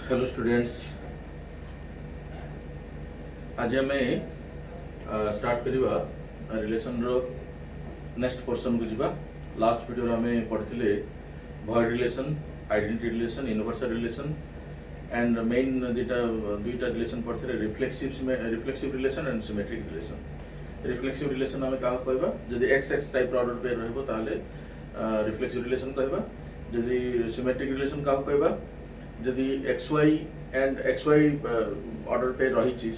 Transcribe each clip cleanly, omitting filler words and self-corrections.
Hello students, आज आम start करवा रिलेशन रो नेक्स्ट पोर्शन को जीवा। लास्ट वीडियो आम पढ़ी void relation, identity relation, universal relation and main दुईटा रिलेशन पढ़ते reflexive relation and symmetric relation. Reflexive relation आम क्या कहवा, जदि X X type order pair रहिबो ताले रिफ्लेक्सिव रिलेशन कहवा। जदि सिमेट्रिक रिलेशन क्या कहवा, जदि x y and x y order pair रही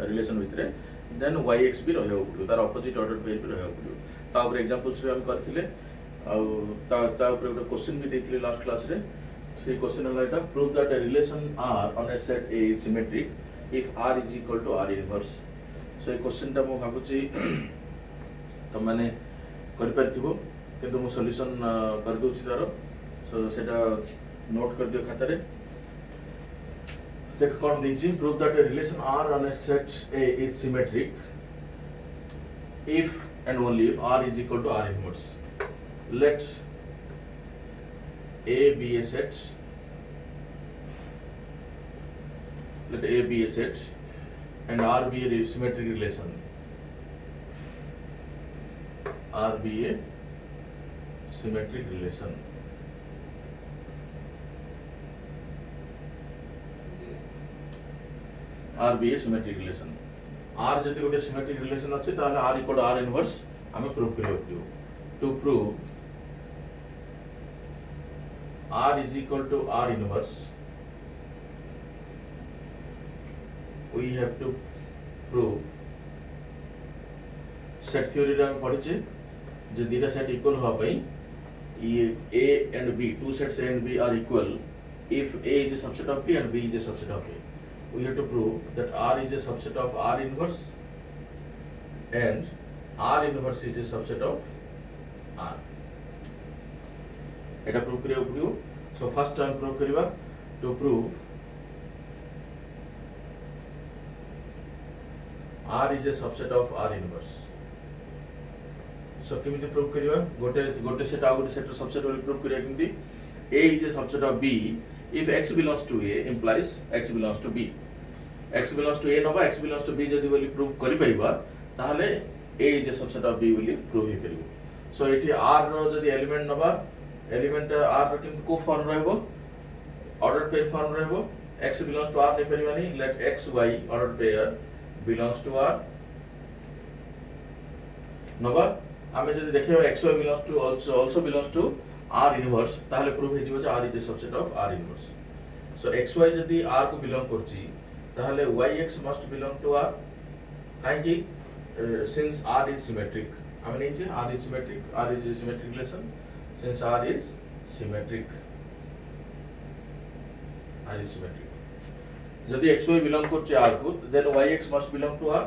रिलेशन भितर देन वाई एक्स भी रहा पड़ो, तार अपोजिट ऑर्डर पेयर भी रहा पड़ो। तापर एग्जांपल्स भी हम करथिले गोटे क्वेश्चन भी देथिले लास्ट क्लास रे। से क्वेश्चन हला एटा, prove that a relation R on a set A is symmetric if R is equal to R inverse। So question टा मु भाबुची तुम माने कर परथिबो, किंतु मु सॉल्यूशन कर दोछि तारो। सो सेटा नोट कर दियो खाता रे। देख कौन दीजिए, prove that a relation R on a set A is symmetric if and only if R is equal to R inverse। Let A be a set, let A be a set and R be a symmetric relation, R be a symmetric relation। R be a symmetric relation। R जति गोटे symmetric relation अच्छे ताले R equal to R inverse हमें prove करियो पड़ियो। To prove R is equal to R inverse, we have to prove set theory रे हम पढ़िचे जे दीटा set equal होवा पई ये A and B, two sets A and B are equal if A is a subset of B and B is a subset of A। We have to prove that R is a subset of R inverse and R inverse is a subset of R। एटा prove करियो पड़ियो। So first time prove करिवा, to prove R is a subset of R inverse। So केमिति prove करिवा, गोटे set आ गोटे set रो सबसेट वाली प्रूव करिया केमिति। A is a subset of B if X belongs to A implies X belongs to B। X belongs to A नबा X belongs to B जदि बोली प्रूव करि परिबा ताहले A is a subset of B बोली prove हे परिबो। सो एठी R रो जदि element नबा, एलिमेंट R रो केमति को फॉर्म रहबो, ऑर्डर पेयर फॉर्म रहबो। X belongs to R नै परिबानी, let X Y order pair belongs to R नबा। आमे जदि देखियो X Y belongs to also belongs to R inverse ताहले प्रूव हे जिवो जे R is a subset of R inverse। So X Y जदि R को बिलोंग करची ताहले Y X must belong to R। काहे कि since R is symmetric, आमे नेचे R is symmetric, R is a symmetric relation since R is symmetric, R is symmetric। जदि X Y belong करची R को then Y X must belong to R।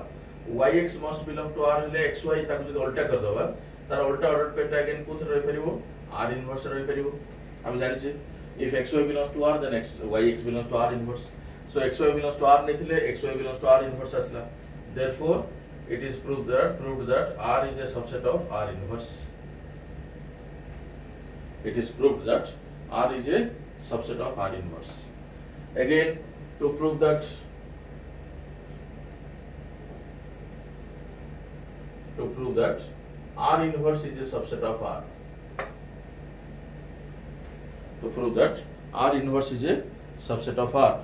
Y X must belong to R हेले X Y ताको जदि उल्टा कर दबा तार उल्टा ऑर्डर पेटा अगेन कोथ रहि परिबो, R inverse रहि परिबो। हम जानि छै if X Y belongs to R then Y X belongs to R inverse। So X Y belongs to R नेथिले X Y belongs to R inverse असला। Therefore it is proved that R is a subset of R inverse। It is proved that R is a subset of R inverse। Again, to prove that R inverse is a subset of R, to prove that R inverse is a subset of R,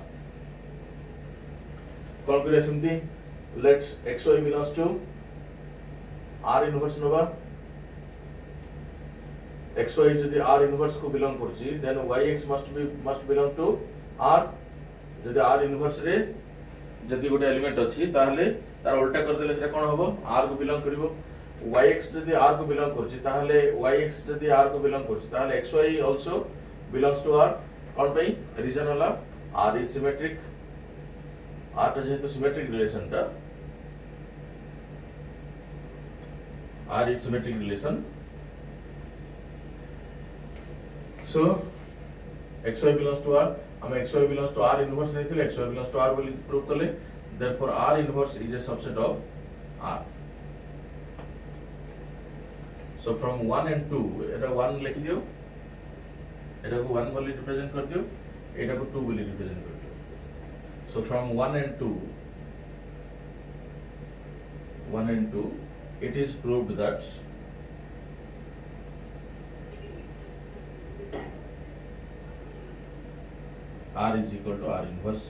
कौन करिया सेमती, let X Y belongs to R inverse नबा। X Y जदि R inverse को belong करची then Y X must belong to R। जदि R inverse रे जदि गोटे एलिमेंट अछि ताहले तार उल्टा कर देले सेटा कोन हबो, R को बिलोंग करिवो। Y X जदि R को बिलोंग करची ताहले Y X जदि R को बिलोंग करची ताहले X Y also belongs to R। कोन पई रीजन होला R is symmetric। R टा जेहेतु सिमेट्रिक रिलेशन टा, R is symmetric relation। So X Y belongs to R, हम X Y belongs to R inverse नहीं थे, X Y belongs to R बोली prove कर ले। Therefore R inverse is a subset of R। So from 1 and 2 এটা 1 लिख दियो एटा को 1 बोली रिप्रेजेंट कर दियो, एटा को 2 बोली रिप्रेजेंट कर दियो। So from 1 and 2 it is proved that R is equal to R inverse.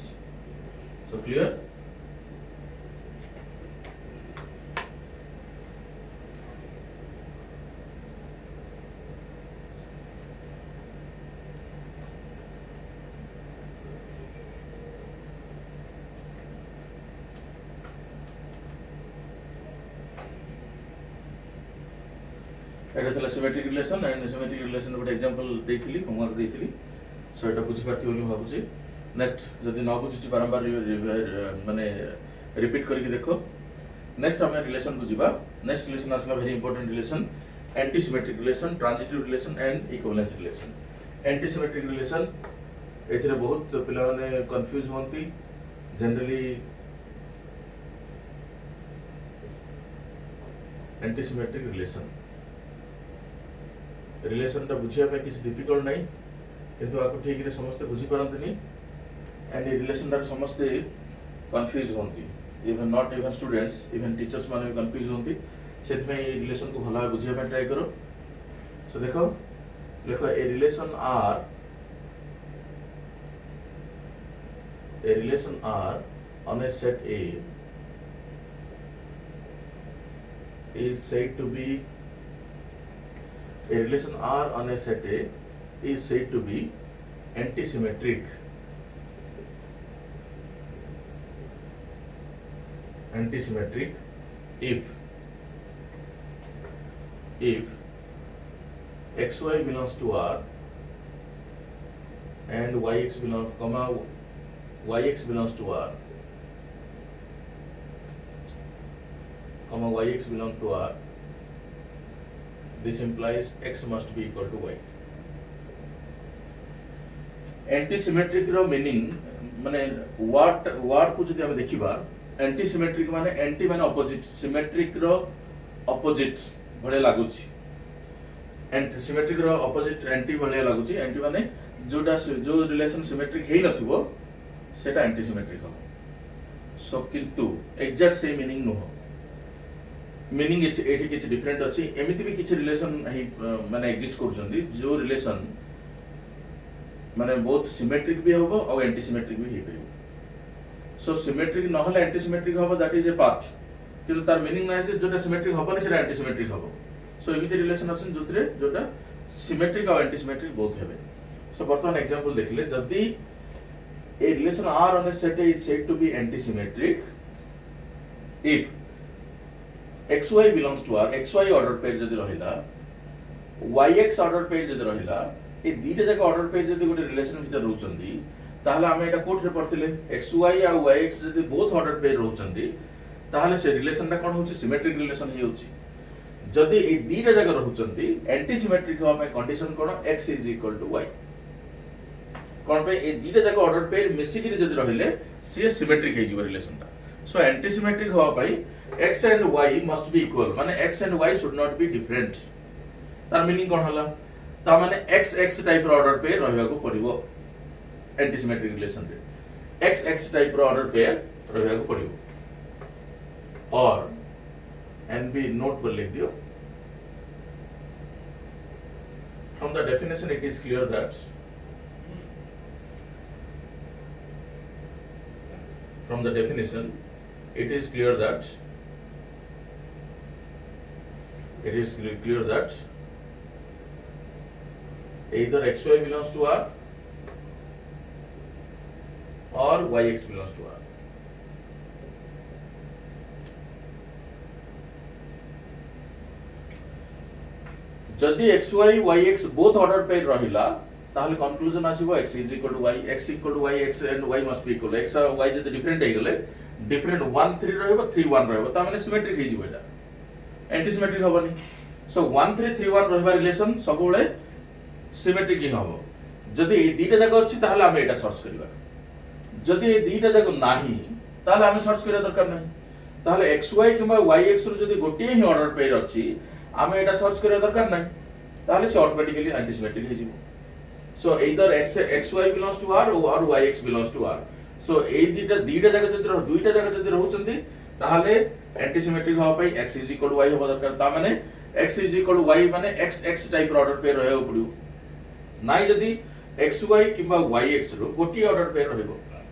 So clear? এটা ଥିଲା symmetric relation and symmetric relation ଗୋଟେ एग्जांपल ଦେଇଥିଲି হোমওয়ার্ক ଦେଇଥିଲି সো এটা বুঝি পারති ବୋଲି ଭାବୁଛି नेक्स्ट যদি न बुझिछि बारंबार माने रिपीट करके देखो नेक्स्ट हम रिलेशन को जीवा नेक्स्ट रिलेशन आसला very important relation anti symmetric relation transitive relation and equivalence relation anti symmetric relation एथिरे बहुत पिला माने कंफ्यूज होंती जनरली एंटी सिमेट्रिक रिलेशन टा बुझिया पे किछ डिफिकल्ट नहीं किंतु आपको ठीक रे समस्त बुझी पारंतनी एंड ये रिलेशन टा समस्त कंफ्यूज होंती even not even students even teachers माने कंफ्यूज होंती सेथ में ये रिलेशन को भला बुझिया पे ट्राई करो सो देखो a relation R on a set A is said to be a relation R on a set A is said to be antisymmetric if xy belongs to R and yx belongs to R yx belongs to R, this implies x must be equal to y. Antisymmetric रो meaning माने word को जदि हम देखिबा antisymmetric माने anti माने opposite symmetric रो opposite भले लागुची antisymmetric रो opposite anti भले लागुची एंटी माने जो रिलेशन सिमेट्रिक हेई नथिबो सेटा एंटीसिमेट्रिक हो सो किंतु exact same meaning no meaning एठी किछ डिफरेंट अछि एमिति भी किछ रिलेशन माने एग्जिस्ट करछन्दी जो रिलेशन माने बोथ सिमेट्रिक भी होबो और एंटीसिमेट्रिक भी हे परिबो सो सिमेट्रिक न हले एंटीसिमेट्रिक होबो दैट इज ए पार्ट किंतु तार मीनिंग नै जे जोटा सिमेट्रिक होबो नै सेटा एंटीसिमेट्रिक होबो सो एमिति रिलेशन अछि जोथरे जोटा सिमेट्रिक और एंटीसिमेट्रिक बोथ हेबे सो बर्तमान एग्जांपल देखले जदी a relation R on a set A is said to be antisymmetric if xy belongs to R xy order pair जदी रहिला yx ऑर्डर पेयर जदी रहिला ए दीटा जक ऑर्डर पेयर जदी गोटे रिलेशन भितर रहउचंदी ताहले हम एटा कोठ रे पढथिले xy आ yx जदी बोथ ऑर्डर पेयर रहउचंदी ताहले से रिलेशन ता कोन होची सिमेट्रिक रिलेशन ही होची जदी ए दीटा जक रहउचंदी एंटीसिमेट्रिक होबा में condition cone x is equal to y कोन पे ए दीटा जक ऑर्डर पेयर मिसिकि जदी रहिले से सिमेट्रिक हे जिवो रिलेशन ता सो एंटीसिमेट्रिक होबा पई x and y must be equal माने x and y should not be different तार मीनिंग कोन हला ता माने x x टाइप रो ऑर्डर पेयर रहबा को पड़िबो एंटीसिमेट्रिक रिलेशन रे x x टाइप रो ऑर्डर पेयर रहबा को पड़िबो और एंड बी नोट पर लिख दियो from the definition it is clear that from the definition it is clear that either xy belongs to R or yx belongs to R जदि xy yx both order pair रहिला ताहले conclusion आसीबो x is equal to y x equal to y x and y must be equal x और y जदि different हे गेले different 1 3 रहबो 3 1 रहबो ता माने सिमेट्रिक हे जिवो एटा एंटीसिमेट्रिक होबनी सो 1 3 3 1 रहबा रिलेशन सबोले सिमेट्रिक ही होबो जदि ए दीटा जगह अछि ताहले हम एटा सर्च करबा जदि ए दीटा जगह नाही ताहले हम सर्च करिया दरकार नाही ताहले xy किबा yx रो जदि गोटे ही ऑर्डर पेयर अछि हम एटा सर्च करिया दरकार नाही ताहले से ऑटोमेटिकली एंटीसिमेट्रिक हे जिवो So either xy belongs to r or yx belongs to r. So এই দুইটা জায়গা যদি রহুচନ୍ତି তাহলে অ্যান্টিসিমেট্রিক হওয়া পাই x is equal to y হবা দরকার। তা মানে x is equal to y মানে x টাইপৰ অর্ডার পেয়ার ରହିବାକୁ ପଡିବ। নাই যদি xy কিংবা yx रो গোটি অর্ডার পেয়ার ରହିବ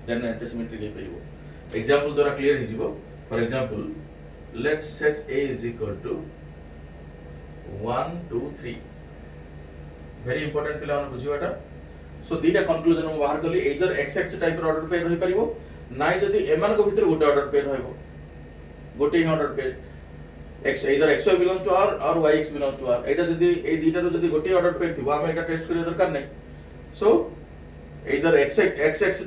দেন অ্যান্টিসিমেট্রিক ହେଇପାରିବ। एग्जांपल द्वारा क्लियर হৈଯିବ। For example let's set a is equal to 1 2 3 very important पिला मन बुझिबाटा। सो दीटा कंक्लूजन हम बाहर कली इधर x टाइप ऑर्डर पेयर रही परिबो नाइ जदी एमान को भीतर गोटे ऑर्डर पेयर रहइबो गोटे ही ऑर्डर पेयर x इधर xy belongs to r और yx belongs to r एटा जदी ए दीटा रो जदी गोटे ऑर्डर पेयर थिबो हम एटा टेस्ट करिया दरकार नै। सो इधर x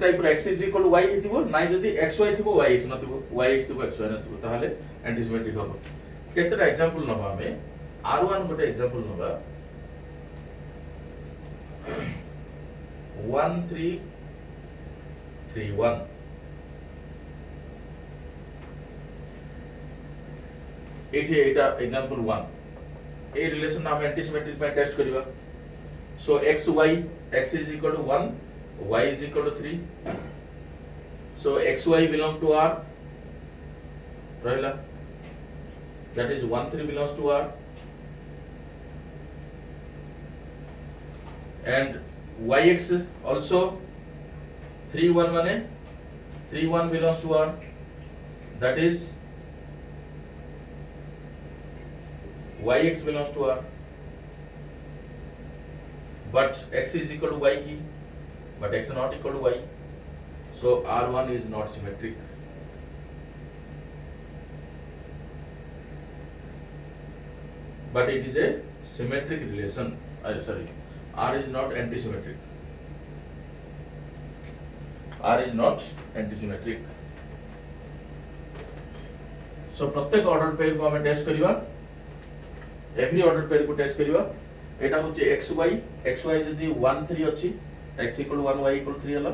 टाइप रो x is equal to y हिथिबो नाइ जदी xy थिबो yx नथिबो yx थिबो xy नथिबो ताहाले एंटीसिमेट्रिक होबो। केतेटा एग्जांपल नबा हमें r1 गोटे एग्जांपल नबा 1 3 3 1 एटा एग्जांपल 1 ए रिलेशन हम एंटीसिमेट्रिक पे टेस्ट करिवा। So x is equal to 1 y is equal to 3 so xy belong to r रहला that is 1 3 belongs to r and yx also 3 1 माने 3 1 belongs to r that is yx belongs to r but x is equal to y की but x not equal to y so r1 is not symmetric। but it is a symmetric relation sorry r is not antisymmetric r is not antisymmetric। so प्रत्येक order pair को हमें test करिवा every order pair को test करिवा। एटा होचे xy जदी 1 3 अछि x equal to 1 y equal to 3 हला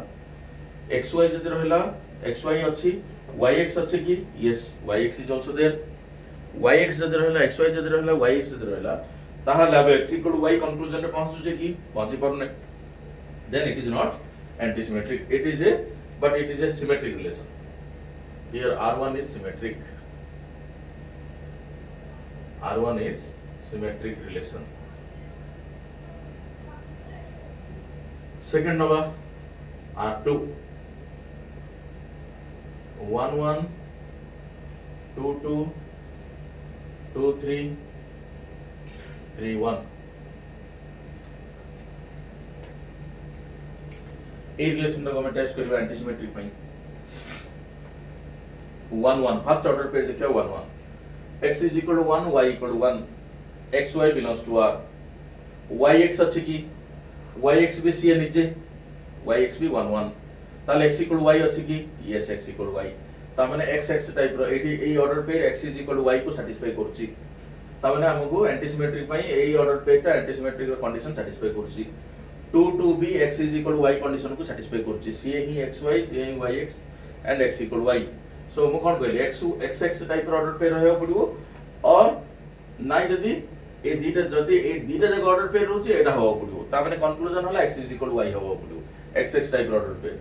xy जदी रहला xy अछि yx अछि कि yes yx is also there yx जदी रहला xy जदी रहला yx जदी रहला ताहाले अब x equal to y conclusion रे पहुंचु जे कि पहुंची परने then it is not antisymmetric it is a but it is a symmetric relation here r1 is symmetric r1 is symmetric relation। second number r2 1 1 2 2 2 3 3 1 ए relation को हम test करबा antisymmetric पई 1 1 first order पे देखियो 1 1 x is equal to 1 y equal to 1 xy belongs to r yx अछि कि yx भी सी नीचे yx भी 1 1 ताले x equal to y अछि कि yes x equal to y ता माने x टाइप रो एटी ए ऑर्डर पे x is equal to y को सैटिस्फाई करछि ता माने हमको एंटीसिमेट्रिक पई ए ऑर्डर पे ता एंटीसिमेट्रिक रो कंडीशन सैटिस्फाई करछि 2 2 भी x is equal to y condition को सैटिस्फाई करछि सी ही xy सी ही yx and x equal to y। So मु कोन कहली x टाइप रो ऑर्डर पे रहयो पड़िबो और नाइ जदी ए दीटा जगह ऑर्डर पे रहउछि एटा होबो पड़िबो ता माने कंक्लूजन होला x is equal to y होबो पड़िबो x टाइप रो ऑर्डर पे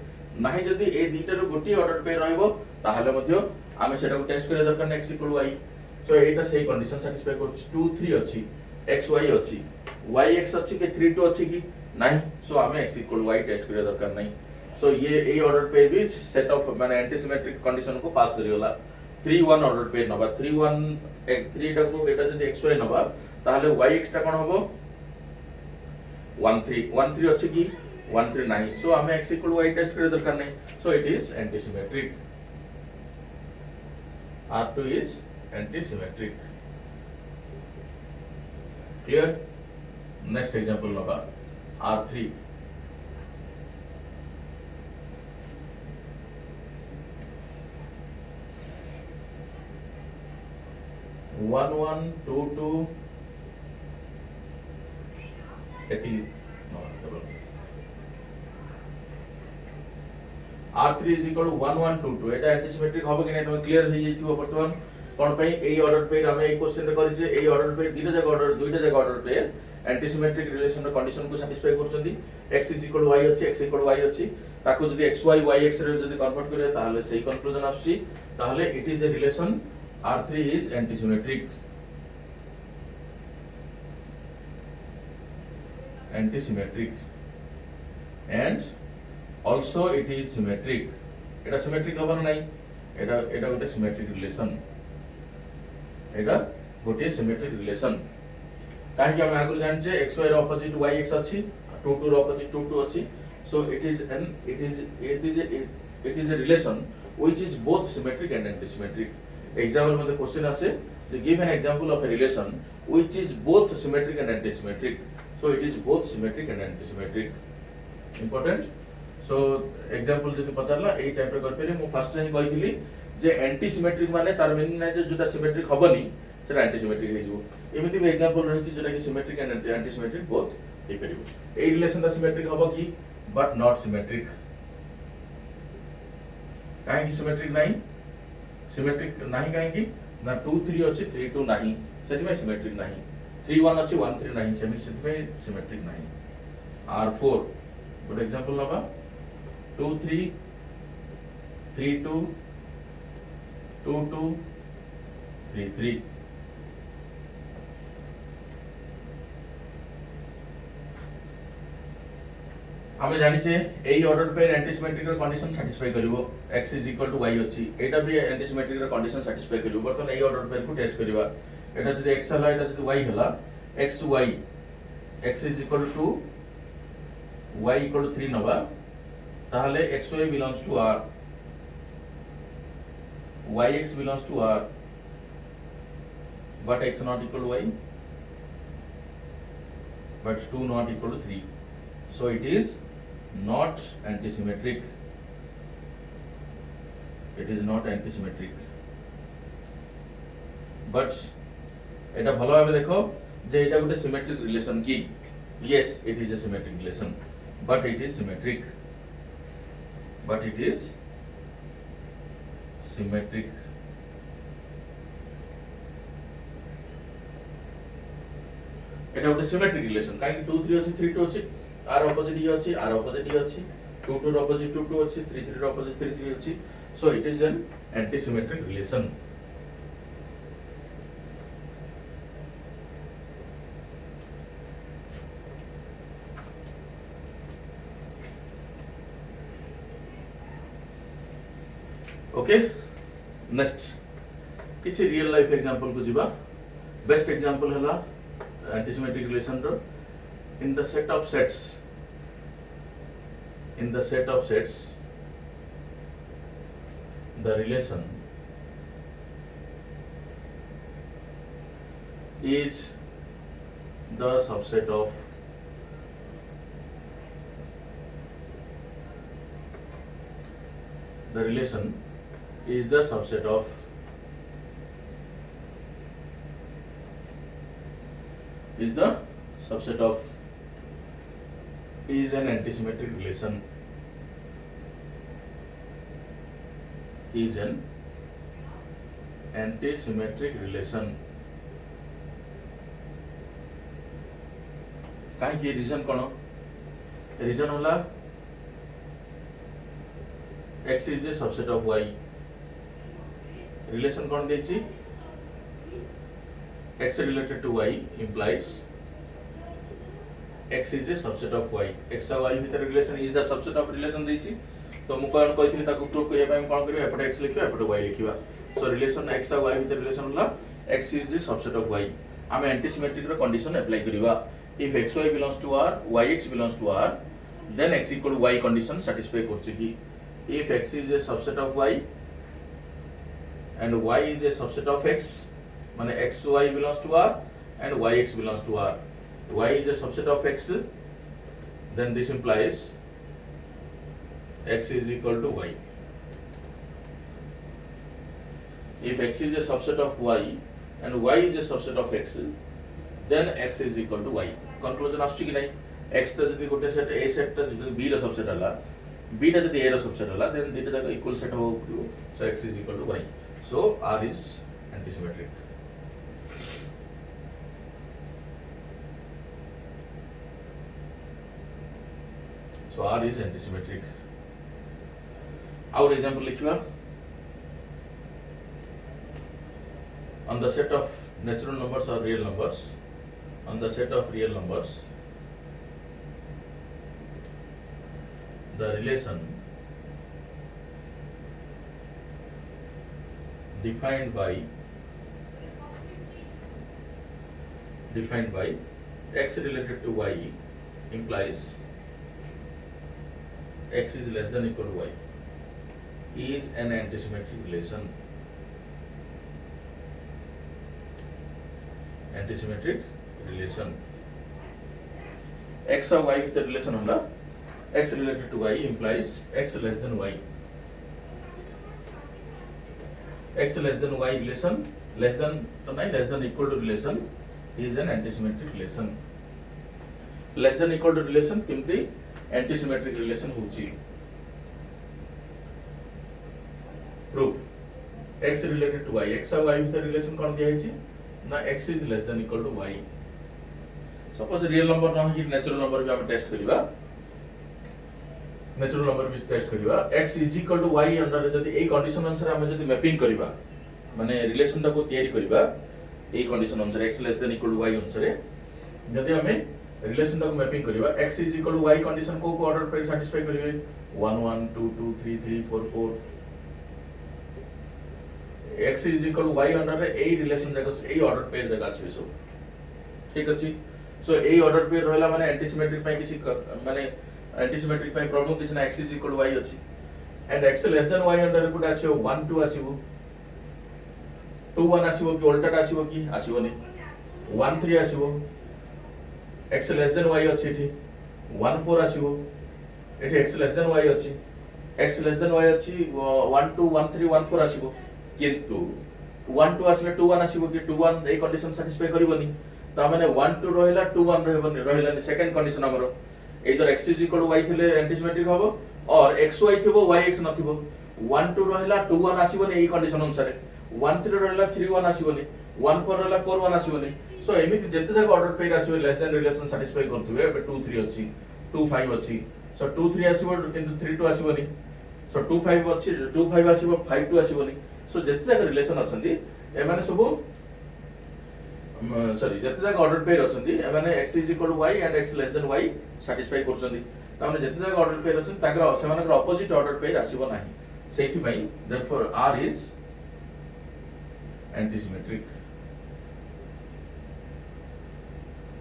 नाही जदी ए दीटा रो गोटी ऑर्डर पे रहइबो ताहाले मध्य आमे सेटा को टेस्ट करे दरकार x equal to y। सो एटा सेही कंडीशन सैटिस्फाई करछि 2 3 अछि xy अछि yx अछि के 3 2 अछि कि नाही सो आमे x equal to y test करे दरकार नाही। सो ये ए ऑर्डर पे भी सेट ऑफ माने एंटीसिमेट्रिक कंडीशन को पास करियोला 3 1 ऑर्डर पे नबा 3 1 3 टा को एटा जदी xy नबा ताहले yx टा कोन होबो 1 3 अछि कि 1 3 नाही सो हमें x equal to y test करे दरकार नहीं so it is antisymmetric r2 is antisymmetric clear। next example नबा r3 1 1 2 2 एति r3 is equal to 1 1 2 2 Etah antisymmetric होबो कि नै तुम क्लियर हो जाइथिबो वर्तमान कोन पई एई ऑर्डर पे हम एई क्वेश्चन रे करिसे एई ऑर्डर पे दुईटा जगह ऑर्डर पे एंटी सिमेट्रिक रिलेशन रो कंडीशन को सैटिस्फाई करछंदी x इज इक्वल y अछि x इक्वल y अछि ताको जदी xy yx रे जदी कन्वर्ट करे ताहले सेही कंक्लूजन आछी ताहले it is a relation R3 is antisymmetric and also it is symmetric এটা symmetric হবার নাই এটা এটা গোটে symmetric relation এটা গোটে symmetric relation কাহিকি আমি আগুর জানছে xy র অপোজিট yx আছে 2 2 র অপোজিট 2 2 আছে so it is a relation which is both symmetric and antisymmetric example মধ্যে কোশ্চেন আছে যে give an example of a relation which is both symmetric and antisymmetric so it is both symmetric and antisymmetric important so example যদি পচারলা এই টাইপের করতে মু first time কইছিলি যে antisymmetric মানে তার মিনিং নাই যে যেটা সিমেট্রিক হবনি সেটা antisymmetric হই যাব এমিতি বি एग्जांपल রহিছি যেটা কি সিমেট্রিক এন্ড antisymmetric both হই পারিব এই রিলেশনটা সিমেট্রিক হবো কি but not symmetric কাহিকি সিমেট্রিক নাই सिमेट्रिक नाही काहे की ना 2 3 अछि 3 2 नाही सेति में सिमेट्रिक नाही 3 1 अछि 1 3 नाही सेति में सिमेट्रिक नाही R4 गुड एग्जांपल नबा 2 3 3 2 2 2 3 3 আমি জানিছে এই অর্ডার পে অ্যান্টিসিমেট্রিক এর কন্ডিশন স্যাটিসফাই করিবো x = y ଅଛି এটা भी অ্যান্টিসিমেট্রিক এর কন্ডিশন স্যাটিসফাই করিবো বর্তমান এই অর্ডার পে কো টেস্ট করিবা এটা যদি x হলা এটা যদি y হলা xy x = y = 3 নবা তাহলে xy belongs to r yx belongs to r but x not equal to y but 2 not equal to 3 so it is not antisymmetric it is not antisymmetric but এটা ভালোভাবে দেখো যে এটা একটা symmetric relation কি yes it is a symmetric relation but it is symmetric এটা একটা symmetric relation কাই 2 3 আছে 3 2 আছে r opposite e ଅଛି r opposite e ଅଛି 2 2 ର opposite 2 2 ଅଛି 3 3 ର opposite 3 3 ଅଛି so it is an antisymmetric relation okay next किछि रियल लाइफ एग्जांपल को जिबा बेस्ट एग्जांपल हला antisymmetric relation रो in the set of sets the relation is the subset of is an antisymmetric relation काहे की reason कोन reason होला x is the subset of y relation कोन देछि x related to y implies x is the subset of y x और y भीतर relation is the subset of relation देछि तो मु कोन कहिथिनि ताकू प्रूव करिया पय कोन करियो एपटे x लिखियो एपटे y लिखिबा सो रिलेशन x और y भीतर रिलेशन होला x is the subset of y आमे एंटीसिमेट्रिक रो कंडीशन अप्लाई करिवा if xy belongs to r yx belongs to r then x equal to y condition satisfy करछि कि if x is a subset of y and y is a subset of x माने xy belongs to r and yx belongs to r y is a subset of x then this implies x is equal to y if x is a subset of y and y is a subset of x then x is equal to y conclusion आछी कि नहीं x ता जदी गोटे set a set ता जदी b रो subset हला b ता जदी a रो सबसेट हला देन दिटा जाक इक्वल सेट हो so x is equal to y so r is antisymmetric So R is antisymmetric. Our example लिखिवा on the set of natural numbers or real numbers, on the set of real numbers, the relation defined by x related to y implies x is less than equal to y is an antisymmetric relation. Antisymmetric relation. X और y की relation होगा x related to y implies x less than y. X less than y relation, less than तो नहीं, less than equal to relation is an antisymmetric relation. Less than equal to relation किमती antisymmetric relation होची. Proof. X related to y, x और y की relation कौन दिया है ना x is less than equal to y. Suppose real number ना ही natural number भी हम टेस्ट करिवा, natural number भी टेस्ट करिवा, x is equal to y अंडर जदि ए कंडीशन अनुसार हम जदि मैपिंग करिवा माने रिलेशन टा को तयारी करिवा ए कंडीशन अनुसार x less than equal to y अनुसार जदि हमें रिलेशन टा को मैपिंग करिवा x is equal to y condition को ऑर्डर पे सैटिस्फाई करिवे 1 1 2 2 3 3 4 4 x is equal to y under रे ए रिलेशन जगह ए ऑर्डर पेयर जगह आसी सब ठीक अछि. सो ए ऑर्डर पेयर रहला माने एंटीसिमेट्रिक पय किछि माने एंटीसिमेट्रिक पय प्रॉब्लम किछि ना x is equal to y अछि and x less than y अंडर कोड आसीओ 1 2 आसीबो 2 1 आसीबो कि उल्टाटा आसीबो कि आसीबोनी 1 3 आसीबो x less than y अछि एठी 1 4 आसीबो एठी x less than y अछि x less than y अछि 1 2 1 3 1 4 आसीबो किंतु 1 2 आसले 2 1 आसीबो कि 2 1 ए कंडीशन सैटिस्फाई करिवोनी ता माने 1 2 रहला 2 1 रहलानी सेकंड कंडीशन हमरो इधर x is equal to y थिले एंटीसिमेट्रिक हबो और xy थिबो yx नथिबो 1 2 रहला 2 1 आसीबोनी ए कंडीशन अनुसार 1 3 रहला 3 1 आसीबोनी 1 4 रहला 4 1 आसीबोनी. सो एमिति जेते जक ऑर्डर पेयर आसीबो लेस देन रिलेशन सैटिस्फाई करथुबे एबे 2 3 अछि 2 5 अछि. सो 2 3 आसीबो किंतु 3 2 आसीबोनी. सो 2 5 अछि 2 5 आसीबो 5 2 आसीबोनी. सो जेते जक रिलेशन अछंती ए माने सब सॉरी जेते जक ऑर्डर पेयर अछंती ए माने x is equal to y and x less than y satisfy करछंती ता माने जेते जक ऑर्डर पेयर अछन ताकर सेमानकर ऑपोजिट ऑर्डर पेयर आसीबो नाही. सेथि पई therefore r is antisymmetric.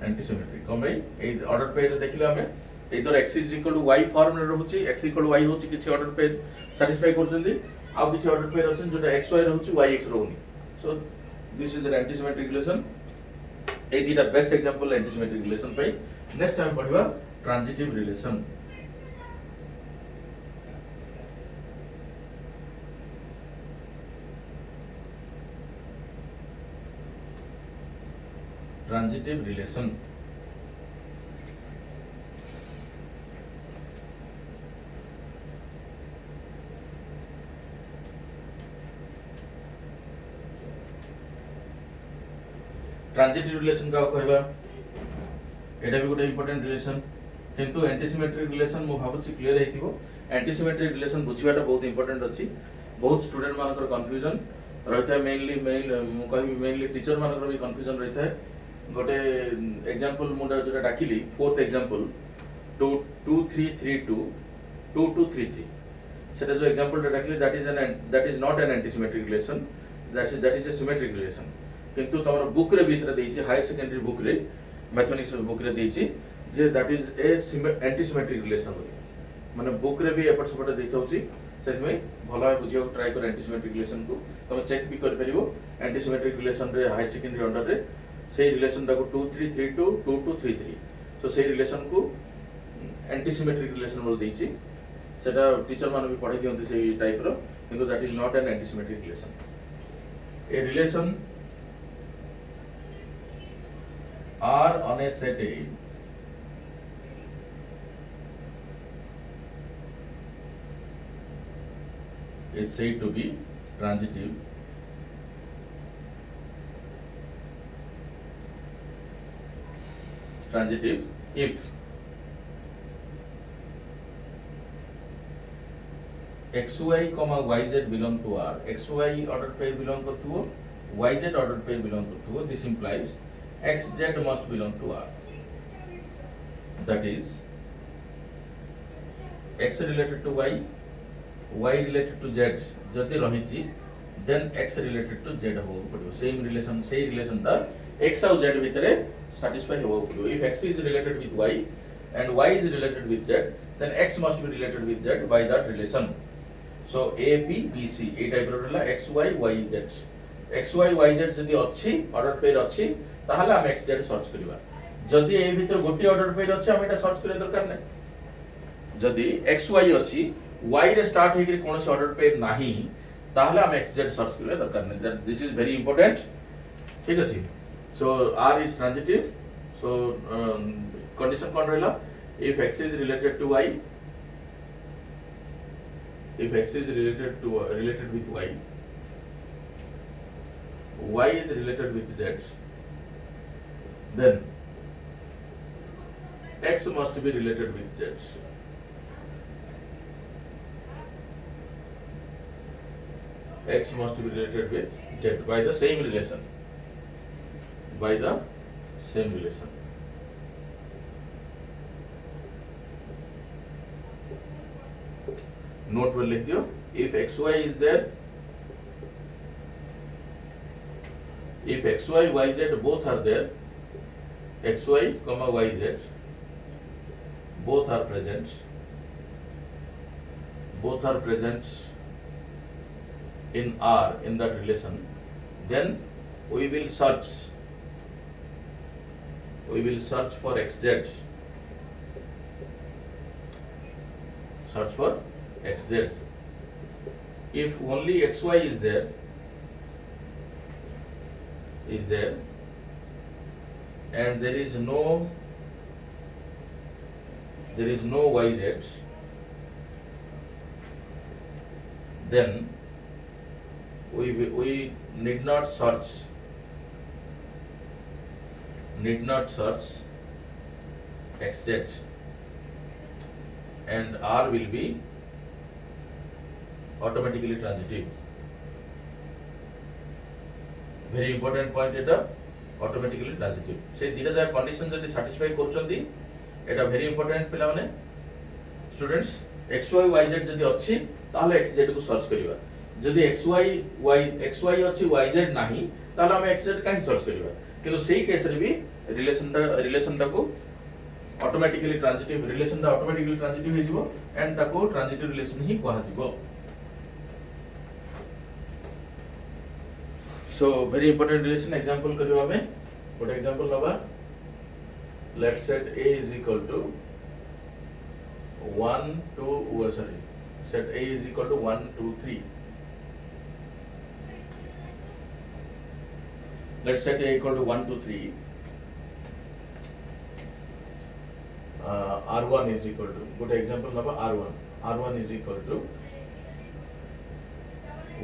Antisymmetric कम भाई ए ऑर्डर पेयर देखिले हमें इधर x is equal to y form रे रहउची x equal to y होची किछि ऑर्डर पेयर सैटिस्फाई करछंती आ किछि ऑर्डर पेयर अछन जोटा xy रहउची yx रहउनी. So this is the antisymmetric relation. ए दिटा बेस्ट एग्जांपल एंटीसिमेट्रिक रिलेशन पई. नेक्स्ट टाइम पढिबा transitive relation. Transitive relation transitive relation का कहबा एटा भी गोटे इंपोर्टेंट रिलेशन किंतु एंटीसिमेट्रिक रिलेशन मो भाबुची क्लियर हेतिबो. एंटीसिमेट्रिक रिलेशन बुझिबाटा बहुत इंपोर्टेंट अछि. बहुत स्टूडेंट मानकर कंफ्यूजन रहता मेनली मो कहबी मेनली टीचर मानकर भी कंफ्यूजन रहता है. गोटे एग्जांपल मुडा जोटा डाकिली फोर्थ एग्जांपल 2 2 3 3 2 2 2 3 3 सेटा जो एग्जांपल डाकिली that is not an antisymmetric relation that is a symmetric relation. किंतु तमर बुक रे भी सेटा देछि हायर सेकेंडरी बुक रे मैथमेटिक्स बुक रे देछि जे that is a antisymmetric relation माने बुक रे भी एपट सपट देथौछि. सेति में भला बुझियो ट्राई कर एंटीसिमेट्रिक रिलेशन को तमे चेक भी कर परिबो. एंटीसिमेट्रिक रिलेशन रे हायर सेकेंडरी अंडर रे से रिलेशन टा को 2 3 3 2 2 2 3 3 सो से रिलेशन को एंटीसिमेट्रिक रिलेशन बोल देछि. सेटा टीचर माने भी पढाई दियंती से टाइप रो किंतु that is not an antisymmetric relation. A relation R on a set A is said to be transitive if xy, yz belong to R, xy order pair belong करथुवो, yz order pair belong करथुवो, this implies xz must belong to R. That is x related to y related to z जदि रहिछि then x related to z हो पड़ियो, same relation दा x और z भितरे satisfy हो पड़ियो. If x is related with y and y is related with z, then x must be related with z by that relation. So a b b c ए type रो रहला x y y z, x y y z जदि अछि order pair अछि ताहले हम x z search करबा. जदि ए भितर गोटी ऑर्डर पेयर अछि हम एटा सर्च करे दरकार नै. जदि x y अछि y रे स्टार्ट हेकि कोनोसी ऑर्डर पेयर नाही ताहले हम x z सर्च करे दरकार नै. That this is very important. ठीक अछि. So R is transitive. So condition कोन रहला? If x is related to y, if x is related with y, y is related with z, then x must be related with z. X must be related with z by the same relation. By the same relation. Note पर लिख दियो. If xy is there, if xy yz both are there, xy yz both are present in R in that relation, then we will search for xz. Search for xz. If only xy is there and there is no yz, then we need not search xz, and R will be automatically transitive. Very important point Etah, automatically transitive. से दिरा जा condition जदि satisfy करचंदी, एटा very important पिला माने students. xy yz जदि अछि ताहले xz को search करिवा. जदि xy अछि yz नाही ताहले हम xz काहे सर्च करिवा. किंतु सेही केस रे भी रिलेशन टा को automatically transitive relation दा automatically transitive हे जिवो and ताको transitive relation ही कहा जिवो. So very important relation example करियो हमें. What example नबा? Let's set A is equal to 1 2 sorry. Set A is equal to 1 2 3. Let's set A equal to 1 2 3. R1 is equal to, good example naba R1 is equal to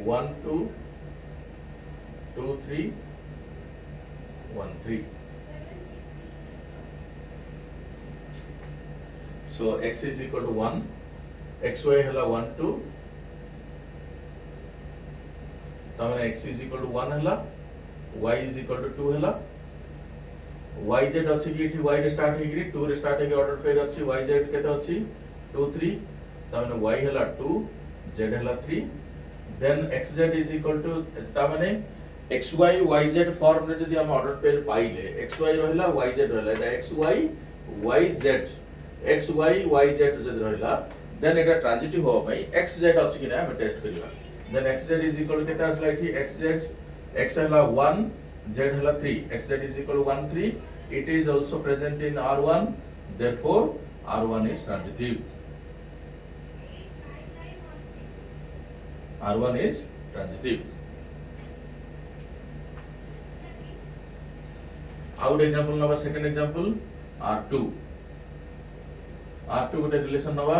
1 2 2 3 1 3. So x is equal to 1, xy hela 1 2, तामने x is equal to 1 हला, y is equal to 2 हला, yz अछि कि y रे start हे कि 2 रे start हे कि order pair अछि, yz केते अछि 2 3, तामने y हला 2, z हला 3, then xz is equal to, तामने xy yz फॉर्म रे जदि हम ऑर्डर पेयर पाइले, xy रहला yz रहला, एटा xy yz xy yz जदि रहला, देन एटा ट्रांजिटिव हो पई xz अछि कि ना हम टेस्ट करिवा. Then xz is equal to केता असला एठी xz, x हला 1, z हला 3, xz is equal to 1 3. It is also present in R1, therefore R1 is transitive. R1 is transitive. Out example नबा, second example R2 गोटे relation नबा,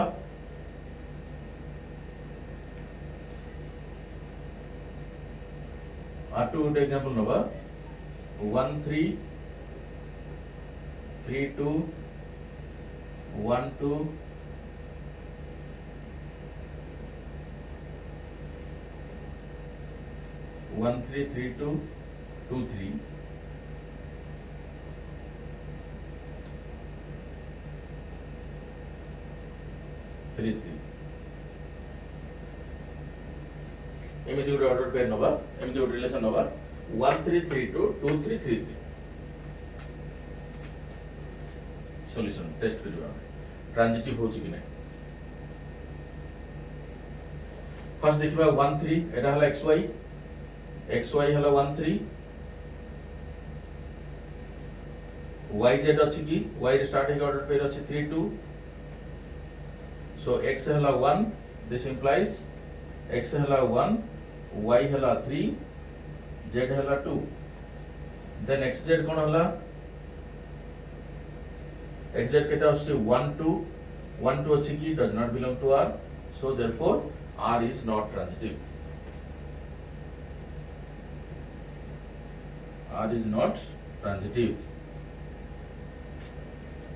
R2 गोटे example नबा 1 3 3 2 1 2 1332 23 33 एमिति गोटे ऑर्डर पेयर नबा एमिति गोटे रिलेशन नबा 1332 2333 सॉल्यूशन टेस्ट करिवा ट्रांजिटिव होची कि नै फर्स्ट देखिबा 13 एटा हला xy हला 13 yz अछि कि y रे स्टार्ट हे ऑर्डर पेयर अछि 32 so x हला 1 this implies x हला 1 y हला 3 z हला 2 then xz कोन हला xz केटा अछि 1 2 अछि कि does not belong to r so therefore r is not transitive r is not transitive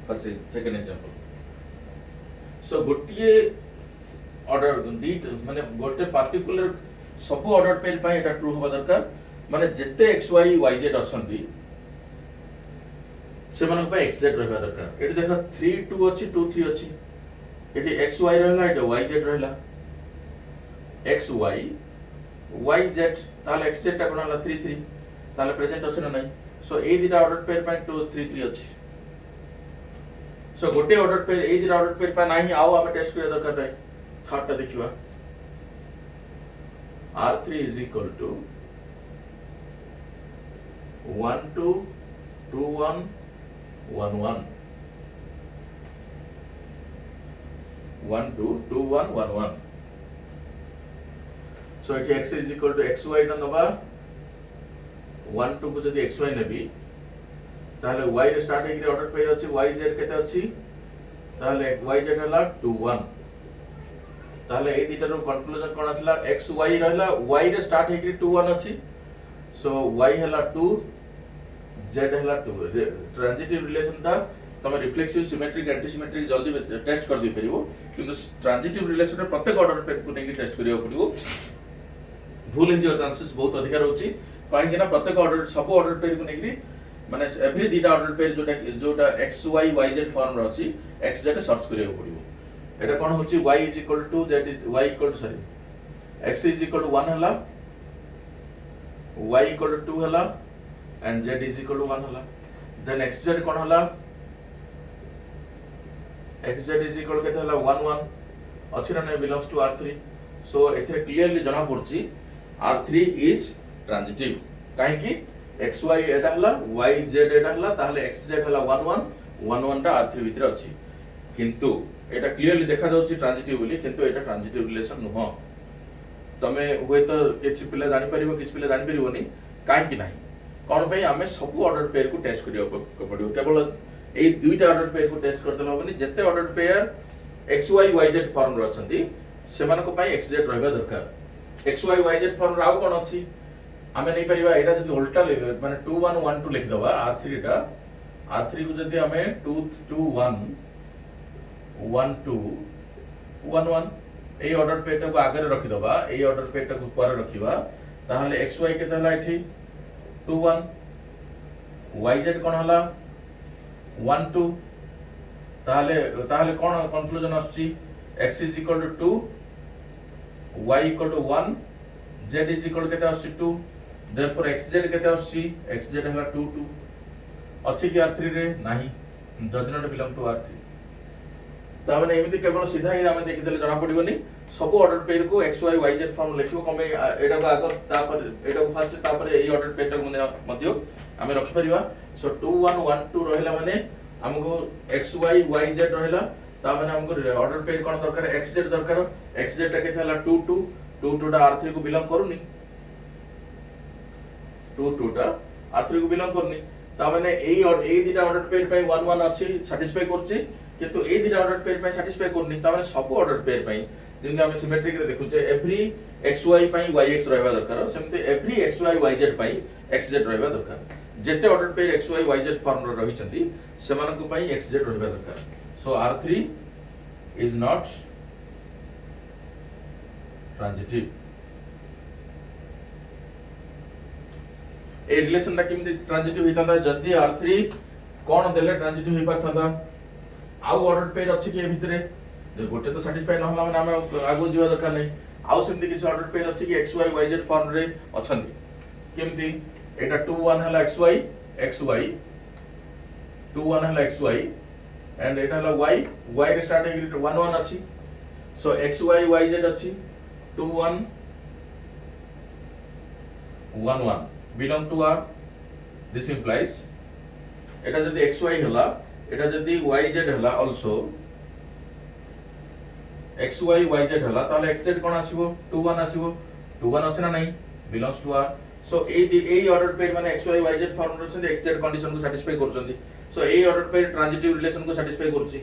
first second example so gotiye order माने गोटे पार्टिकुलर सब ऑर्डर पेयर पाए एटा ट्रू होबा दरकार माने जते xy yz अछंती से मानक पे xz रहबा दरकार एटी देखो 3 2 अछि 2 3 अछि एटी xy रहला एटी yz रहला xy yz ताले xz टा कोनला 3 3 ताले प्रेजेंट अछि ना नै सो ए दिटा ऑर्डर पेयर पाए 2 3 3 अछि सो गोटे ऑर्डर पेयर ए दिटा ऑर्डर पेयर पाए नाही आओ हम टेस्ट करे दरकार नै थर्ड टा देखिबा R3 is equal to 1 2 2 1 1 1 1 2 2 1 1 1 so it x is equal to xy ना नबा 1 2 को जदी xy नेबी ताले y रे स्टार्ट हेकि ऑर्डर पेयर अछि yz केते अछि ताले yz हला 2 1 ताले ए दिटा रो कंक्लूजन कोन आसला xy रहला y रे स्टार्ट हेकि 2 1 अछि सो y हला 2 z हला 2 ट्रांजिटिव रिलेशन ता तमे रिफ्लेक्सिव सिमेट्रिक एंटी सिमेट्रिक जल्दी टेस्ट कर दी परिबो किंतु ट्रांजिटिव रिलेशन रे प्रत्येक ऑर्डर पेयर को नेकी टेस्ट करियो पड़िबो भूल हे जो चांसेस बहुत अधिक रहउची काहे कि ना प्रत्येक ऑर्डर सब ऑर्डर पेयर को नेकी माने एवरी दिटा ऑर्डर पेयर जोटा xy yz फॉर्म रो अछि xz सर्च करियो पड़िबो एटा कोन होची y is equal to z is y equal to sorry x is equal to 1 हला y equal to 2 हला and z is equal to 1 हला then xz कोन हला xz is equal केते हला 1 1 अछि ना नै belongs to r3 so एथे क्लियरली जणा पड़ची r3 is transitive काहे कि xy एटा हला yz एटा हला ताहले xz हला 1 1 1 1 टा r3 भीतर अछि किंतु एटा क्लियरली देखा जाउची ट्रांजिटिव बोली किंतु एटा ट्रांजिटिव रिलेशन नुह तमे होय तो किछ पिले जानि परिबो किछ पिले जानि परिबोनी काहे कि नाही कोन पई हमें सब ऑर्डर पेयर को टेस्ट करियो पड़ियो केवल ए दुईटा ऑर्डर पेयर को टेस्ट करदेला होबनी जते order pair xy yz form रो अछंती सेमान को पई xz रहबा दरकार xy yz फॉर्म राउ कोन अछि हमें नहीं परिबा एटा जदी उल्टा ले माने 2 1 1 2 लिख दबा r3 टा r3 को जदी हमें 2 2 1 1 2 1 1 ए ऑर्डर पेयर को आगे रखि दबा ए ऑर्डर पेयर को ऊपर रखिबा ताहले xy केते हला एठी 2 1 yz कोन हला 1 2 ताहले कोन कंक्लूजन आछि x is equal to 2 y equal to 1 z is equal केते आछि 2 therefore xz केते आछि xz हला 2 2 अछि कि r3 रे नाही does not belong to r3 ता माने एमिति केवल सीधा ही हम देखि देले जणा पडिबोनी सब ऑर्डर पेयर को xy yz फॉर्म लिखिबो कमे एटा को आगो तापर एटा को फर्स्ट तापर एई ऑर्डर पेयर को मध्य हम रखि परिबा सो 2 1 1 2 रहला माने हमको xy yz रहला ता माने हमको ऑर्डर पेयर कोन दरकार xz दरकार xz टा केते हला 2 2 2 2 टा r3 को बिलोंग करूनी 2 2 टा r3 को बिलोंग करनी ता माने एई और एई दिटा ऑर्डर पेयर पई 1 1 अछि सैटिस्फाई करछि किंतु ए दिटा ऑर्डर पेयर पई सैटिस्फाई करनी ता माने सब ऑर्डर पेयर पई जेंति हम सिमेट्रिक रे देखुचे एवरी xy पई yx रहबा दरकार सेमते एवरी xy yz पई xz रहबा दरकार जेते order pair xy yz form रो रहिचंती सेमान को पई xz रहबा दरकार so r3 is not transitive ए रिलेशन टा केमती ट्रांजिटिव हितांदा जदी R3 कोन देले ट्रांजिटिव हि पाथांदा आउ ऑर्डर पेयर अछि कि ए भितरे जे गोटे तो सैटिस्फाई न होला माने हम आगु जीवा दरकार नै आउ सेमती किछ ऑर्डर पेयर अछि कि xy yz फॉर्म रे अछंती केमती एटा 2 1 हला xy 2 1 हला xy एंड एटा हला y रे स्टार्ट हे 1 1 अछि सो xy yz अछि 2 1 1 1 belong to R this implies एटा जदी xy हला एटा जदी yz हला also xy yz हला ताले xz कोन आसीबो 2 1 आसीबो 2 1 अछि ना नै belongs to R सो ए ऑर्डर पेयर माने xy yz फॉर्म रे छथि xz कंडीशन को सैटिस्फाई करछथि सो ए ऑर्डर पेयर ट्रांजिटिव रिलेशन को सैटिस्फाई करछि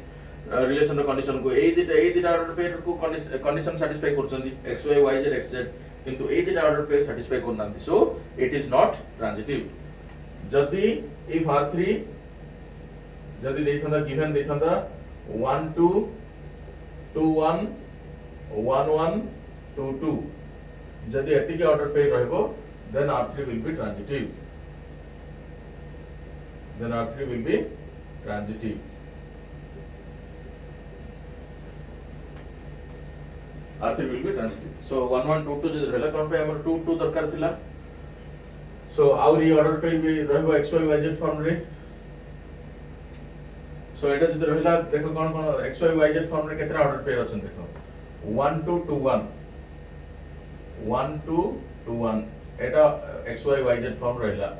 रिलेशन रो कंडीशन को ए दिटा ऑर्डर पेयर को कंडीशन सैटिस्फाई करछथि xy yz xz किंतु ए दिटा ऑर्डर पेयर सैटिस्फाई करनांती so it is not transitive जदी इफ R3 जदी देथंदा गिवन देथंदा 1 2 2 1 1 1 2 2 जदी एति के ऑर्डर पेयर रहबो then R3 will be transitive R3 will be transitive so 1 1 2 2 जदी रहला कोन पे हमर 2 2 दरकार थिला सो आउरी ऑर्डर पेयर भी रहबो xy yz फॉर्म रे सो एटा जदी रहला देखो कोन कोन xy yz फॉर्म रे केतरा ऑर्डर पेयर अछन देखो 1 2 2 1 1 2 2 1 एटा xy yz फॉर्म रहला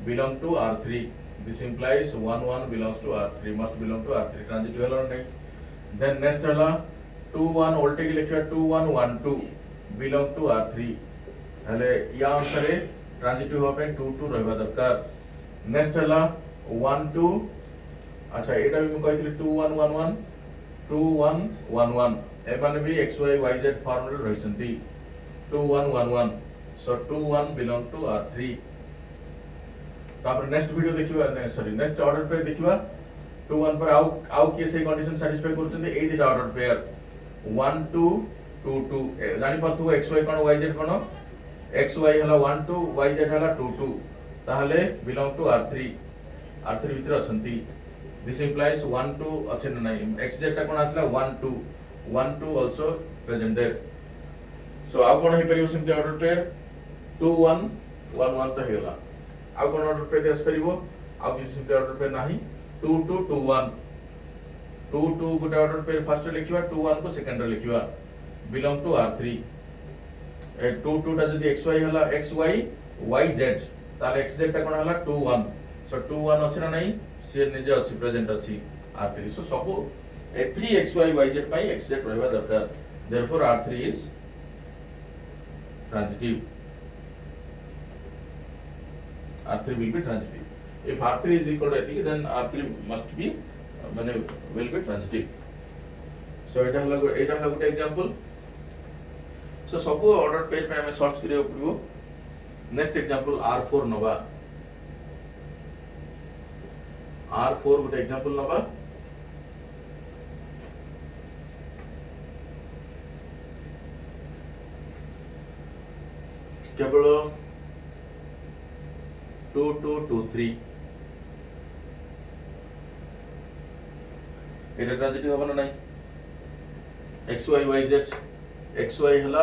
belong to R3 this implies 1 1 belongs to R3 must belong to R3 transitive हला नै then next हला 2 1 उल्टे के लिखिया 2 1 1 2 belong to R3 हले या अनुसार ट्रांजिटिव हो पे 2 2 रहबा दरकार नेक्स्ट हला 1 2 अच्छा एटा भी हम कहथिली 2 1 1 1 2 1 1 1 ए माने भी xy yz फॉर्म रे रहिसंती 2 1 1 1 so 2 1 belong to R3 तापर नेक्स्ट वीडियो देखिबा सॉरी नेक्स्ट ऑर्डर पेयर देखिबा 2 1 पर आउ के से कंडीशन सैटिस्फाई करछन ए दिटा ऑर्डर पेयर 1 2 2 2 जानि परथु xy कोन yz कोन xy हला 1 2 yz हला 2 2 ताहले belong to R3 भितर अछंती this implies 1 2 अछन नै xz ता कोन आसला 1 2 1 2 also present there so आउ कोन हे परियो सिंपली ऑर्डर पेयर 2 1 1 1 तो हेला आउ कोन ऑर्डर पेयर एस परिबो आउ किसी सिंपली ऑर्डर पेयर नाही 2 2 2 1 2 2 गुटे ऑर्डर पेयर फर्स्ट लिखिबा 2 1 को सेकंड रे लिखिबा belong to R3 ए 2 2 ता जदी xy हला xy yz ताले xz ता कोन हला 2 1 सो 2 1 अछि ना नै से निजे अछि प्रेजेंट अछि R3 सो सबो एवरी xy yz पई xz रहबा दरकार therefore R3 is transitive R3 will be transitive if R3 is equal to एतिकी then R3 must be माने will be transitive so एटा हला गुटे एग्जांपल सो सब ऑर्डर पेज पे हमें सर्च करियो पड़िबो नेक्स्ट एग्जांपल R4 नबा R4 गुटे example नबा केवल 2 2 2 3 एटा transitive होबा ना xy yz xy हला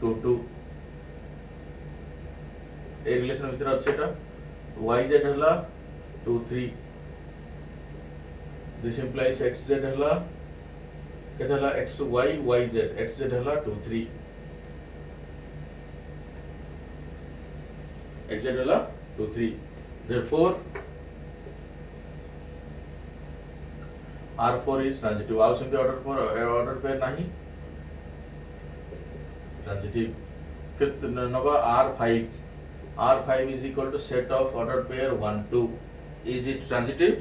2 2 ए रिलेशन भीतर अछि एटा yz हला 2 3 दिस इंप्लाइज xz हला केता हला xy yz xz हला 2 3 xz हला 2 3 therefore R4 is transitive आउ सिंपली ऑर्डर पेयर नाही transitive fifth number R5 is equal to set of order pair 1 2 is it transitive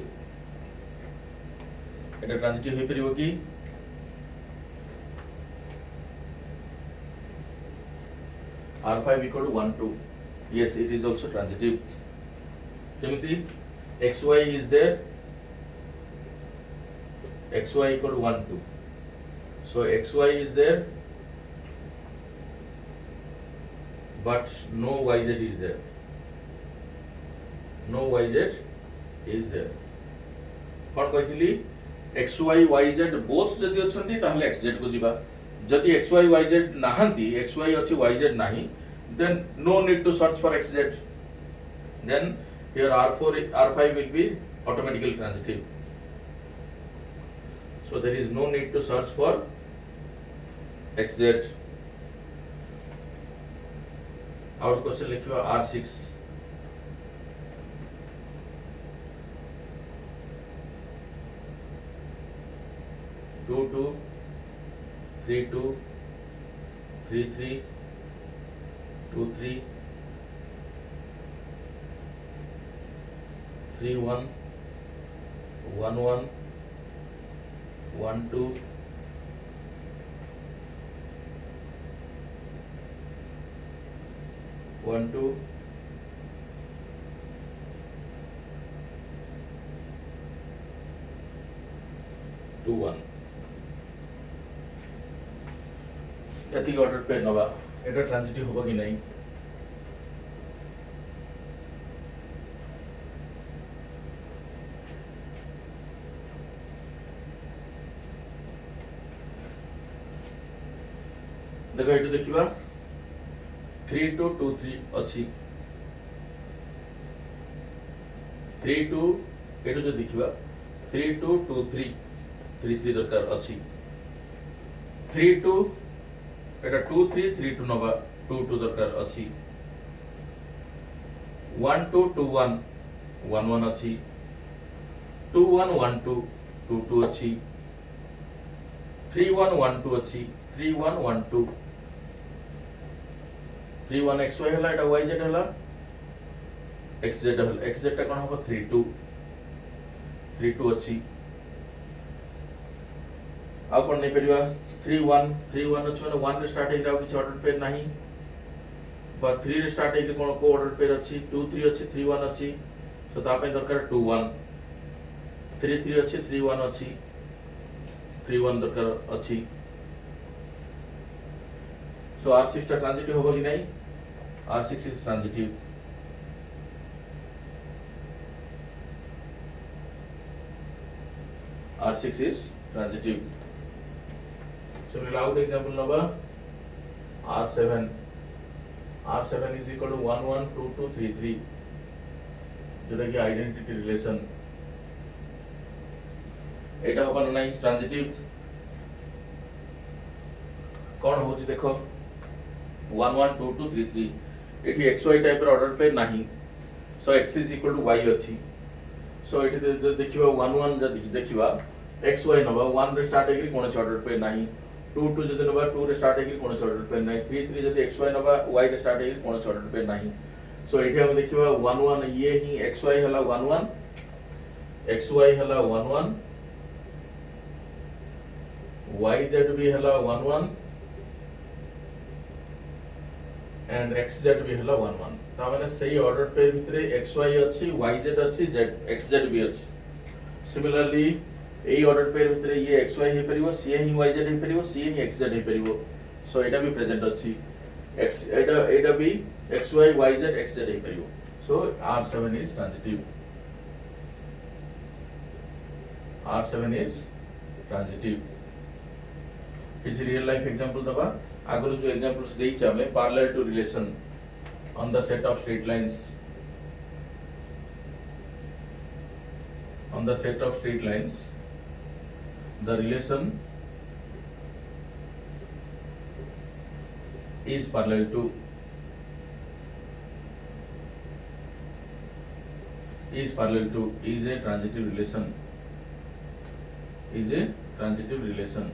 Etah transitive हे परिबो की R5 equal to 1 2 yes it is also transitive केमिति xy is there xy equal to 1 2 so xy is there but no yz is there. No yz is there. कौन कहती xy yz both जदि अछंती ताहले xz को जिबा जदि xy yz नाहंती xy अछि yz नाही then no need to search for xz. Then here r4 r5 will be automatically transitive, so there is no need to search for xz. Our question लिखिबा r6 2 2 3 2 3 3 2 3 3 1 1 1 1 2 1 2 2 1 एतिक order पे नवा एटा transitive होबो कि नहीं देखो एटू देखिबा 3 2 2 3 अछि 3 2 एटू जो देखिबा 3 2 2 3 3 3 दरकार अछि 3 2 एटा 2 3 3 2 नबा 2 2 दरकार अछि 1 2 2 1 1 1 अछि 2 1 1 2 2 2 अछि 3 1 1 2 अछि 3 1 1 2 3 1 xy हला एटा yz हला xz हला xz टा कोन हो 3 2 अछि आ कोन नै परिबा 3 1 अछि माने 1 रे स्टार्ट हे ग्राफ किछ ऑर्डर पेयर नाही बा 3 रे स्टार्ट हे कोन को ऑर्डर पेयर अछि 2 3 अछि 3 1 अछि सो ता पे दरकार 2 1 3 3 अछि 3 1 अछि 3 1 दरकार अछि so r6 टा ट्रांजिटिव होबो कि नहीं r6 is transitive r6 is transitive so we allow example number r7 is equal to 1 1 2 2 3 3 जोटा कि आइडेंटिटी रिलेशन एटा होबा नहीं ट्रांजिटिव कौन होची देखो 1 1 2 2 3 3 एठी xy टाइप रे ऑर्डर पे नाही so x is equal to y अछि सो एठी देखिबा 1 1 जदी देखिबा xy नबा 1 रे स्टार्ट हेकरी कोनसे ऑर्डर पे नाही 2 2 जदी नबा 2 रे स्टार्ट हेकरी कोनसे ऑर्डर पे नाही 3 3 जदी xy नबा y रे स्टार्ट हेकरी कोनसे ऑर्डर पे नाही सो एठी हम देखिबा 1 1 ये ही xy हला 1 1 xy हला 1 1 yz भी हला 1 1 and xz भी हला 1 1 ता माने सही ऑर्डर पे भितरे xy अछि yz अछि z xz भी अछि सिमिलरली एई ऑर्डर पे भितरे ये xy हे परिबो सी ही yz हे परिबो सी ही xz हे परिबो सो एटा भी प्रेजेंट अछि x एटा भी xy yz xz हे परिबो so r7 is transitive r7 is transitive is real life example दबा आगुरु जो एग्जांपल्स देई चामे parallel to relation on the set of straight lines the relation is parallel to is a transitive relation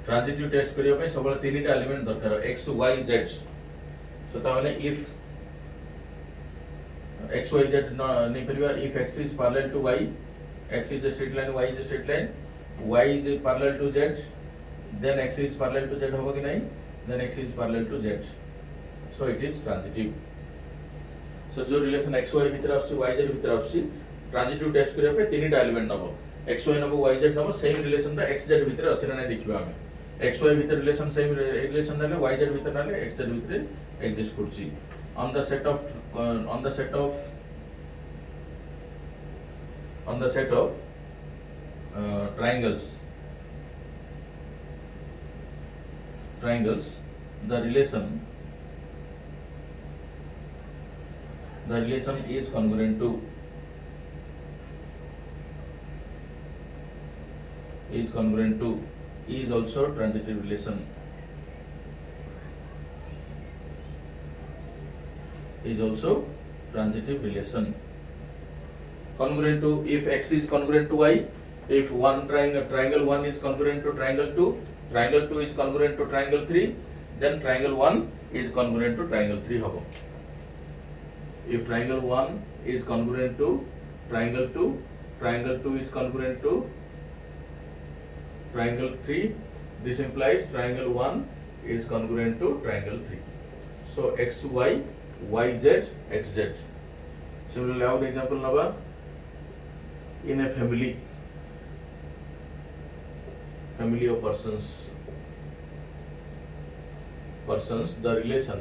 transitive test करिया पे सबले तीनटा element दरकार x y z सो ता माने इफ x y z नहीं परिबा if x is parallel to y x is a straight line y is a straight line y is parallel to z then x is parallel to z होबो कि नहीं then x is parallel to z so it is transitive so जो relation x y भीतर आछी y z भीतर आछी transitive test करिया पे तीनटा एलिमेंट नबो x y नबो y z नबो सेम रिलेशन रा x z भीतर अछि ना नहीं देखिबा हम एक्स वाई भितर रिलेशन सेम रिलेशन नाले वाई जेड भितर नाले एक्स जेड भितर एग्जिस्ट करछि on the set of triangles the relation is congruent to is also transitive relation congruent to if x is congruent to y, if one triangle 1 is congruent to triangle 2, triangle 2 is congruent to triangle 3, then triangle 1 is congruent to triangle 3 hobo. If triangle 1 is congruent to triangle 2, triangle 2 is congruent to triangle 3, this implies triangle 1 is congruent to triangle 3. So xy, yz, xz. Similarly, our example naba in a family of persons, the relation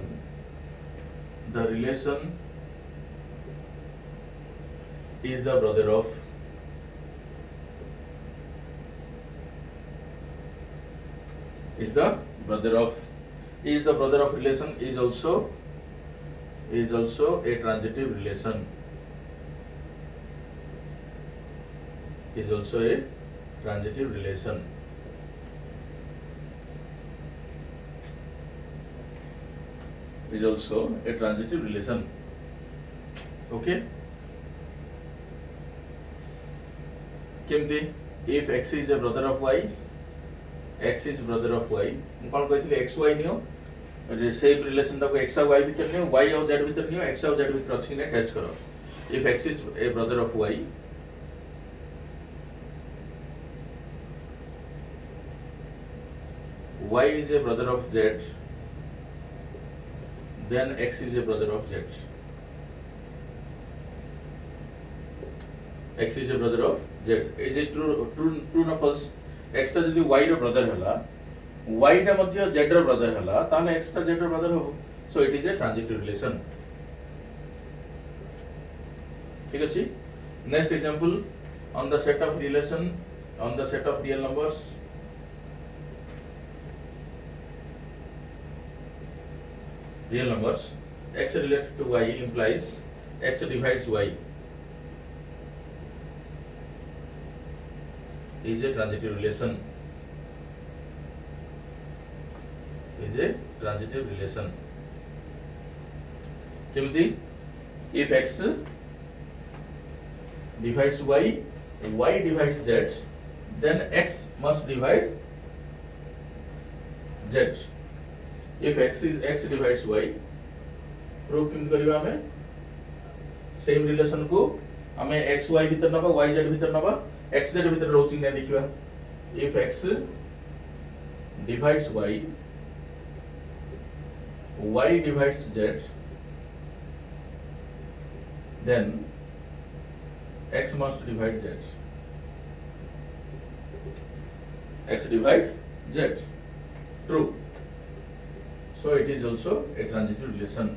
is the brother of relation is also a transitive relation. Is also a transitive relation. Okay. केमती if x is a brother of y, x is brother of y, ମୁଁ କ'ଣ କହିଥିଲି x y ନିଅ same relation टाको x और y भीतर neo, y और z भीतर नियो, x और z भीतर अछि कि नै टेस्ट करो. if x is a brother of y, y is a brother of z, then x is a brother of z. x is a brother of z. Is it true ना false? x टा जदि y रो brother हला, y टा मध्य z रो brother हला, ताले x टा z रो brother हो. So it is a transitive relation. ठीक अछि. Next example, on the set of relation, on the set of real numbers, x related to y implies x divides y is a transitive relation. केमती if x divides y, y divides z, then x must divide z. If x divides y, proof केमती करिवा हमें same relation को हमें x y भीतर नबा, y z भीतर नबा, x z भीतर रोचिंग ने लिखिवा. if x divides y, y divides z, then x must divide z. x divide z. True. So it is also a transitive relation.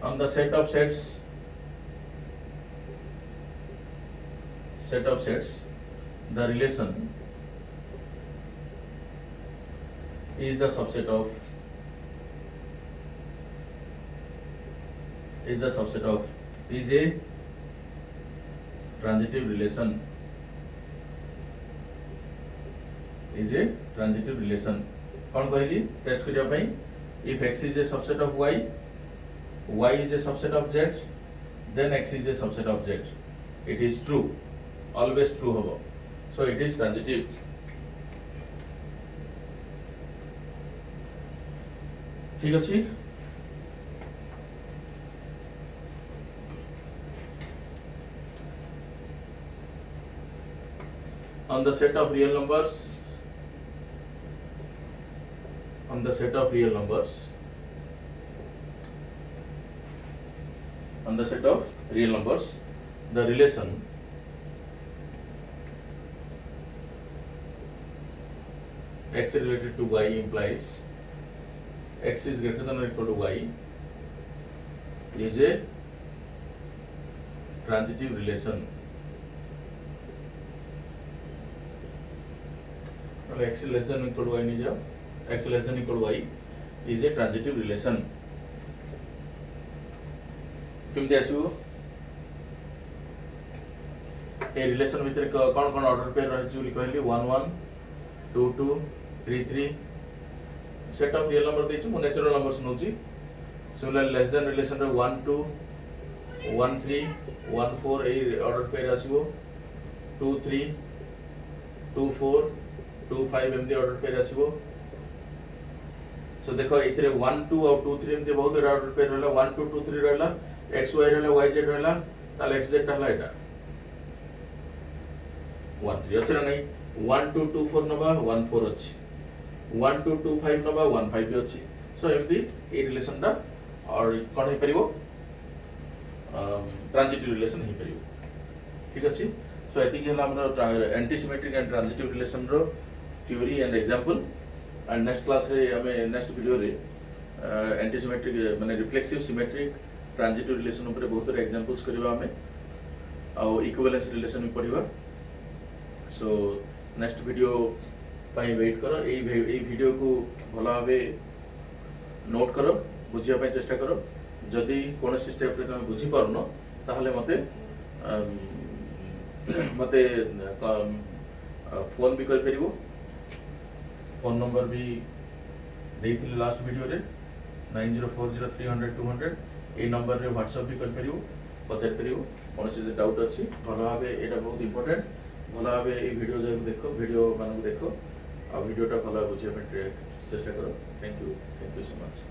On the set of sets, the relation is the subset of is a transitive relation. कौन कहली test करिया पई. if x is a subset of y, y is a subset of z, then x is a subset of z. It is true, always true hobo. So it is transitive. ठीक अछि. On the set of real numbers, the relation x related to y implies x is greater than or equal to y is a transitive relation. X less than or equal to y नहीं जाओ, x less than or equal to y is a transitive relation. केमती आसीबो a relation भितर कोन कोन order pair रहि जुली कहली 1 1 2 2 3 3 set of real number देछु मो natural numbers नोची. Similarly less than relation रे 1 2 1 3 1 4 ए ऑर्डर पेयर आसीबो 2 3 2 4 2 5 एमदी ऑर्डर पेयर आसीबो. सो देखो इथरे 1 2 और 2 3 एमदी बहुत ऑर्डर पेयर रहला 1 2 2 3 रहला x y रहला y z रहला ताले x z रहला एटा 1 3 अछि ना नहीं 1 2 2 4 नबा 1 4 अछि 1 2 2 5 नबा 1 5 भी अछि. सो एमदी ए रिलेशन दा और कोन हे परिबो ट्रांजिटिव रिलेशन हे परिबो. ठीक अछि. सो एति के हमरा एंटीसिमेट्रिक एंड ट्रांजिटिव रिलेशन रो theory and example and next class रे हमें नेक्स्ट वीडियो रे एंटीसिमेट्रिक माने रिफ्लेक्सिव सिमेट्रिक ट्रांजिटिव रिलेशन ऊपर बहुत सारे एग्जांपल्स करबा हमें और इक्विवेलेंस रिलेशन भी पढ़िबा. सो नेक्स्ट वीडियो पाई वेट करो. ए वीडियो को भला भाबे नोट करो बुझिया पाई चेष्टा करो. जदि कोन स्टेप रे तुम बुझी परनो ताहले मते फोन भी कर परिबो. फोन नंबर भी देइथिले लास्ट वीडियो रे 9040300200 ए नंबर रे व्हाट्सएप भी कर परिबो पचार परिबो कोन से डाउट अछि. भला भाबे एटा बहुत इंपोर्टेंट. भला भाबे ए वीडियो जो देखो वीडियो मानक देखो आ वीडियोटा भला बुझिया पे चेष्टा करो. Thank you so much.